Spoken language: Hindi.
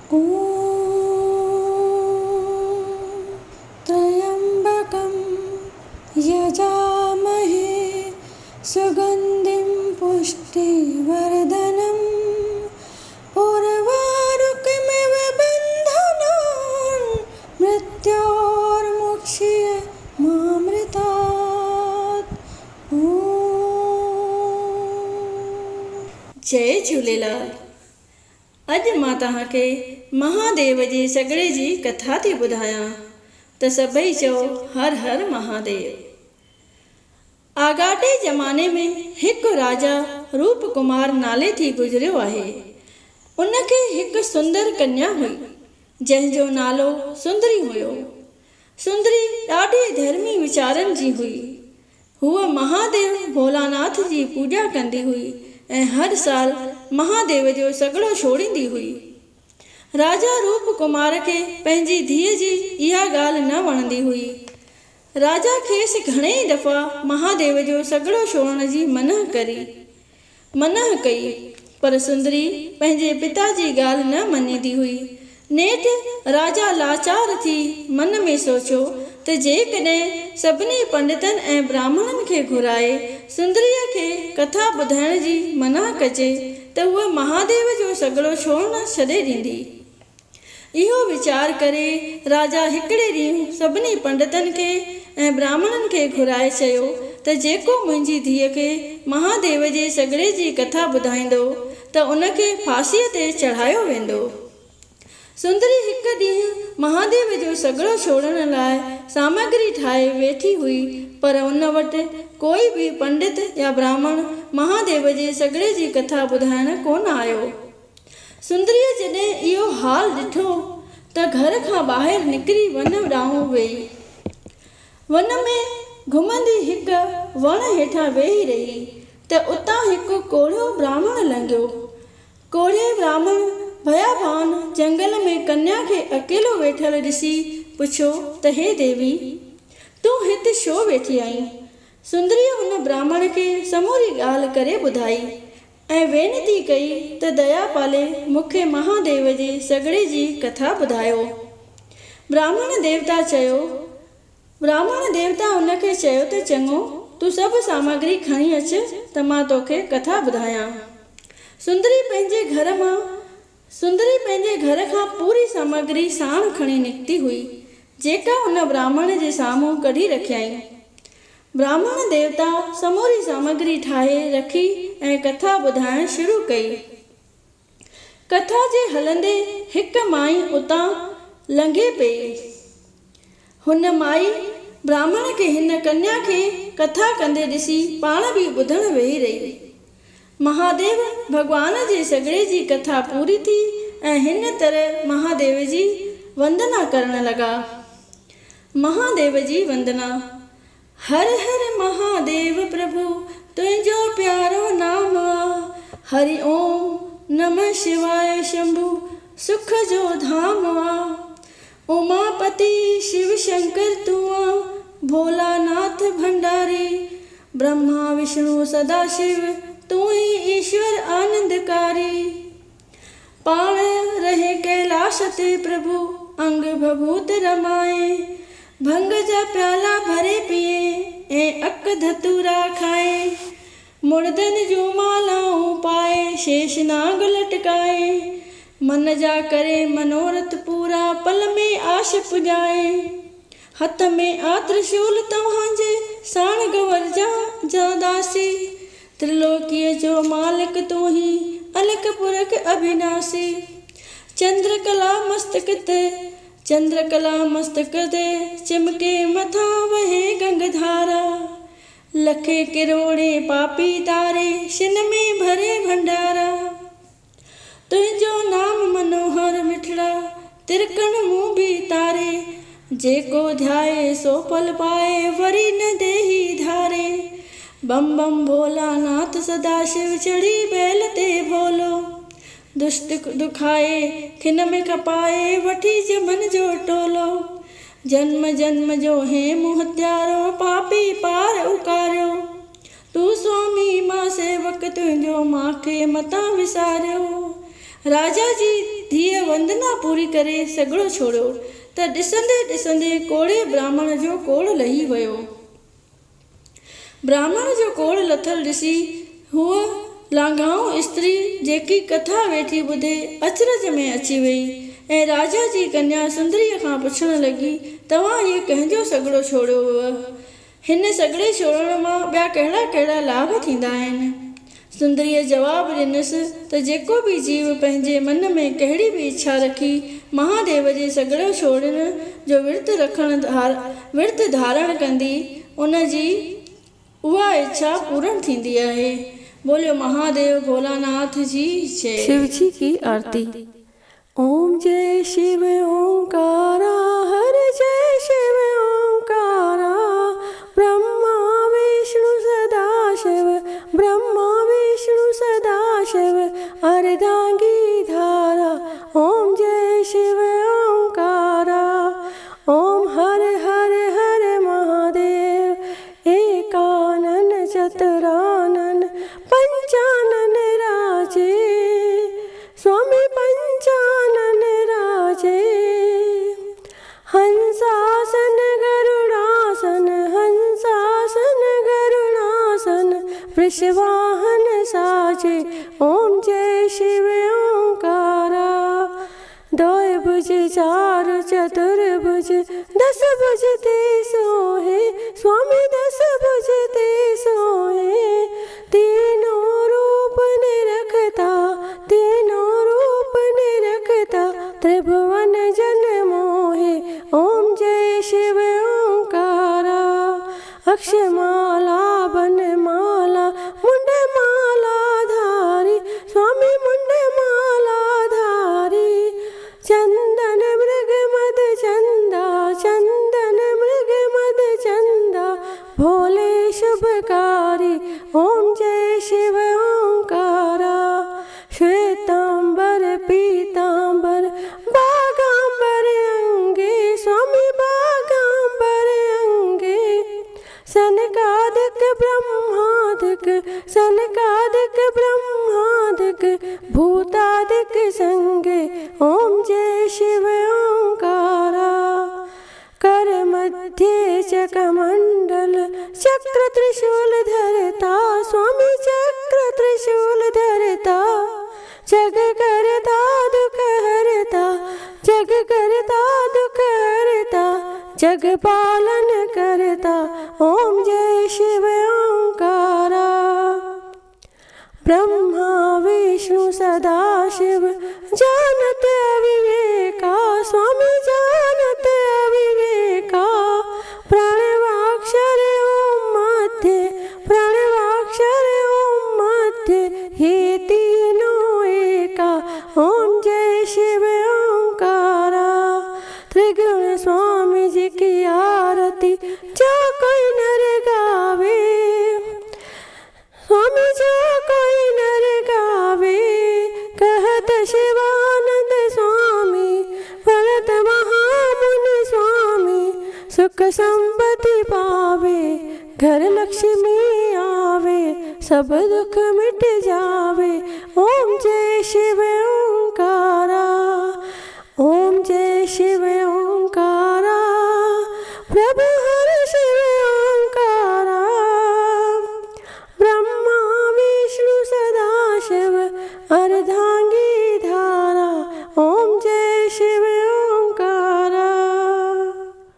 ॐ त्र्यम्बकं यजामहे सुगन्धिं पुष्टिवर्धनम् उर्वारुकमिव बन्धनान् मृत्योर्मुक्ष्यमामृतात्। जय झूलेलाल। अॼु मां तव्हांखे महादेव जी सॻिड़े जी कथा थी ॿुधायां त सभई चओ हर हर महादेव। आगाटे ज़माने में हिकु राजा रूप कुमार नाले थी गुज़रियो आहे। उनखे हिकु सुंदर कन्या हुई जंहिंजो नालो सुंदरी हुयो। सुंदरी ॾाढी धर्मी वीचारनि जी हुई। हूअ महादेव भोलानाथ जी पूॼा कंदी हुई ऐं हर साल महादेव जो सॻिड़ो छोड़ींदी हुई। राजा रूप कुमार खे पंहिंजी धीअ जी इहा ॻाल्हि न वणंदी हुई। राजा खेसि घणेई दफ़ा महादेव जो सॻिड़ो छोड़ण जी मना कई, पर सुंदरी पंहिंजे पिता जी ॻाल्हि न मञींदी हुई। नेठि राजा लाचार थी मन में सोचियो त जेकॾहिं सभिनी पंडितनि ऐं ब्राह्मणनि खे घुराए सुंदरीअ खे कथा ॿुधाइण जी मना कजे त उहा महादेव जो सॻिड़ो छोड़ण छॾे ॾींदी। इहो वीचार करे राजा हिकिड़े ॾींहुं सभिनी पंडितनि खे ऐं ब्राह्मणनि खे घुराए चयो त जेको मुंहिंजी धीअ खे महादेव जे सॻिड़े जी कथा ॿुधाईंदो त उनखे फांसीअ ते चढ़ायो वेंदो। सुंदरी हिकु ॾींहुं महादेव जो सॻिड़ो छोड़ण लाइ सामग्री ठाहे वेठी हुई, पर उन वटि कोई बि पंडित या ब्राह्मण महादेव जे सॻिड़े जी कथा ॿुधाइण कोन आयो। सुंदरीअ जॾहिं इहो हाल ॾिठो त घर खां ॿाहिरि निकिरी वन ॾांहुं वेई। वन में घुमंदी हिकु वण हेठां वेही रही त उतां हिकु कोढ़ियो ब्राह्मण लंघियो। कोढ़िए ब्राह्मण भयाभान जंगल में कन्या खे अकेलो वेठल ॾिसी पुछियो त हे देवी, तूं हिते छो वेठी आहीं? सुंदरीअ हुन ब्राह्मण खे समूरी ॻाल्हि करे ॿुधाई ऐं वेनती कई त दया पाले मूंखे महादेव जे सॻिड़े जी कथा ॿुधायो। ब्राह्मण देवता उनखे चयो त चङो, तूं सभु सामग्री खणी अच त मां तोखे कथा ॿुधायां। सुंदरी पंहिंजे घर खां पूरी सामग्री साण खणी निकिती हुई, जेका हुन ब्राह्मण जे साम्हूं कढी रखियाईं। ब्राह्मण देवता समूरी सामग्री ठाहे रखी ऐं कथा ॿुधाइण शुरू कई। कथा जे हलंदे हिकु माई उतां लंघे पई। हुन माई ब्राह्मण खे हिन कन्या खे कथा कंदे ॾिसी पाण बि ॿुधण वेही रही। महादेव भॻवान जे सॻिड़े जी कथा पूरी थी ऐं हिन तरह महादेव जी वंदना करण लॻा। महादेव जी वंदना। हर हर महादेव प्रभु तुंहिंजो प्यारो नाम आ। हरि ओम नमः शिवाय शंभु सुख जो धाम आ। उमापति शिव शंकर तूं आ। भोलानाथ भंडारी ब्रह्मा विष्णु सदाशिव तू ही ईश्वर आनंदकारी। पाण रहे कैलाश ते प्रभु अंग भभूत रमाए। भंग जा प्याला भरे पिए ऐं अक धतूरा खाए। मुर्दन जूं मालाऊं पाए शेष नाग लटकाए। मन जा करे मनोरथ पूरा पल में आश पुॼाए। हथ में आ त्रिशूल तव्हांजे साण गवर जा दासी। त्रिलोकीअ जो मालिक तूं ही अलख पुरख अविनाशी। चंद्रकला मस्तक ते चिमके मथां वहे गंगधारा। लखे किरोड़े पापी तारे शिन में भरे भंडारा। तुंहिंजो नाम मनोहर मिठड़ा तिरकण मूं बि तारे। जेको ध्याए सो फल पाए वरी न देही धारे। बम बम भोलानाथ सदाशिव चढ़ी बैल ते भोलो। दुष्ट दुखाए खिन में खपाए वठी जमन जो टोलो। जन्म जन्म जो है मुँह हत्यारो पापी पार उकारियो। तू स्वामी मां सेवक तुंहिंजो मांखे मतां विसारियो। राजा जी धीअ वंदना पूरी करे सॻिड़ो छोड़ियो त ॾिसंदे ॾिसंदे कोड़े ब्राह्मण जो कोड़ लही वियो। ब्राह्मण जो कोड़ लथल ॾिसी हूअ लांघाऊं स्त्री जेकी कथा वेठी ॿुधे अचरज में अची वई ऐं राजा जी कन्या सुंदरीअ खां पुछण लॻी, तव्हां इहे कंहिंजो सॻिड़ो छोड़ियो हुअ? हिन सॻिड़े छोड़ण मां ॿिया कहिड़ा कहिड़ा लाभ थींदा आहिनि? सुंदरीअ जवाबु ॾिनसि त जेको बि जीव पंहिंजे मन में कहिड़ी बि इच्छा रखी महादेव जे सॻिड़ो छोड़ण जो विर्त धारण कंदी उन जी उहा इच्छा पूर्ण थींदी आहे। बोलियो महादेव भोलानाथ जी जय। शिव जी की आरती। ओम जय शिव ओंकारा, हर जय शिव ओंकारा, ब्रह्मा विष्णु सदा शिव, ब्रह्मा विष्णु सदा शिव, अर्धांगी धारा। ओम जय शिव ओंकारा, ओम हर हर हर महादेव, एकानन चतुरानन पंचानन राजे, स्वामी पंचानन राजे। हंसासन गरुड़ासन, हंसासन गरुड़ासन, वृषवाहन साजे। ओम जय शिव ओंकारा। दोय भुज चार चतुर्भुज, दस भुज ते सोहे, स्वामी दस भुज ते सोहे। तीनों रूप निरखता, तीनों रूप निरखता, त्रिभुवन जन मोहे। ओम जय शिव ओंकारा। अक्षमाला बनमाला, मुंड माला धारी, स्वामी मुंड माला धारी। चंदन मृग मद चंदा, चंदन मृग मद चंदा, भोले शुभकारी। ओम जय शिव ओंकारा। श्वेतांबर पीतांबर, बागांबर अंगे, स्वामी बागांबर अंगे। सनकादिक ब्रह्मादिक, सनकादिक ब्रह्मादिक, भूतादिक संगे। ओम जय शिव ओंकारा। कर मध्य चकमंडल, चक्र त्रिशूल धरता, स्वामी चक्र त्रिशूल धरता। जग करता दुख हरता, जग करता दुख हरता, जग पालन करता। ओम जय शिव ओंकारा। ब्रह्मा विष्णु सदा शिव, जानत अविवेका, स्वामी जानत अविवेका। प्रणवाक्षर ओम मध्य, प्रणवाक्षर ओम मध्य, हे तीनों एका। ओम जय शिव ओंकारा। त्रिगुण स्वामी जी की आरती जो कोई नर गावे, स्वामी जो कोई नर गावे। कहत शिवानंद स्वामी, भरत महामुनि स्वामी, सुख संपत्ति पावे, घर लक्ष्मी आवे, सब दुख मिट जावे। ओम जय शिव ओंकारा। ओम जय शिव ओंकारा। प्रभु हर शिव ओंकारा। ब्रह्मा विष्णु सदा शिव, अर्धांगी धारा। ओम जय शिव